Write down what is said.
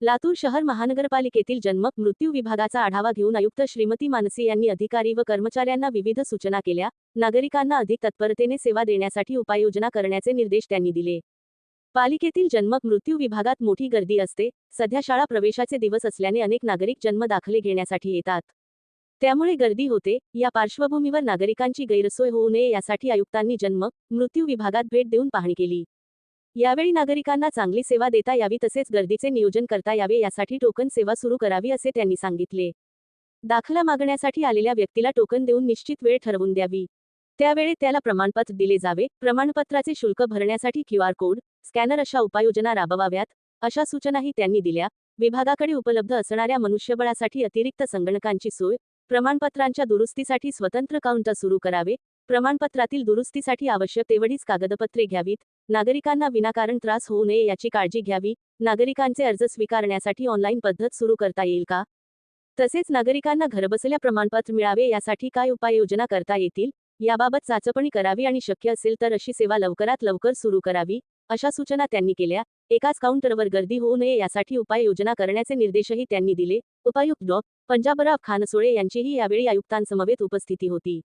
लातूर शहर महानगरपालिकेतील जन्म मृत्यू विभागाचा आढावा घेऊन आयुक्त श्रीमती मानसी यांनी अधिकारी व कर्मचाऱ्यांना विविध सूचना केल्या. नागरिकांना अधिक तत्परतेने सेवा देण्यासाठी उपाययोजना करण्याचे निर्देश त्यांनी दिले. पालिकेतील जन्म मृत्यू विभागात मोठी गर्दी असते. सध्या शाळा प्रवेशाचे दिवस असल्याने अनेक नागरिक जन्म दाखले घेण्यासाठी येतात. त्यामुळे गर्दी होते. या पार्श्वभूमीवर नागरिकांची गैरसोय होऊ नये यासाठी आयुक्तांनी जन्म मृत्यू विभागात भेट देऊन पाहणी केली. यावेळी नागरिकांना चांगली सेवा देता यावी तसेच गर्दीचे नियोजन करता यावे यासाठी टोकन सेवा सुरू करावी असे त्यांनी सांगितले. दाखला मागण्यासाठी आलेल्या व्यक्तीला टोकन देऊन निश्चित वेळ ठरवून द्यावी. त्यावेळी त्याला प्रमाणपत्र दिले जावे. प्रमाणपत्राचे शुल्क भरण्यासाठी QR कोड, स्कॅनर अशा उपाययोजना राबवाव्यात, अशा सूचनाही त्यांनी दिल्या. विभागाकडे उपलब्ध असणाऱ्या मनुष्यबळासाठी अतिरिक्त संगणकांची सोय, प्रमाणपत्रांच्या दुरुस्तीसाठी स्वतंत्र काउंटर सुरू करावे, प्रमाणपत्रातील दुरुस्तीसाठी आवश्यक तेवढीच कागदपत्रे घ्यावीत, नागरिकांना विनाकारण त्रास होऊ नये याची काळजी घ्यावी, नागरिकांचे अर्ज स्वीकारण्यासाठी ऑनलाईन पद्धत सुरू करता येईल का? तसेच नागरिकांना घरबसल्या प्रमाणपत्र मिळावे यासाठी काय उपाययोजना करता येतील, याबाबत चाचपणी करावी आणि शक्य असेल तर अशी सेवा लवकरात लवकर सुरू करावी, अशा सूचना त्यांनी केल्या. एकाच काउंटरवर गर्दी होऊ नये यासाठी उपाययोजना करण्याचे निर्देशही त्यांनी दिले. उपायुक्त डॉ. पंजाबराव खानसोळे यांचीही यावेळी आयुक्तांसमवेत उपस्थिती होती.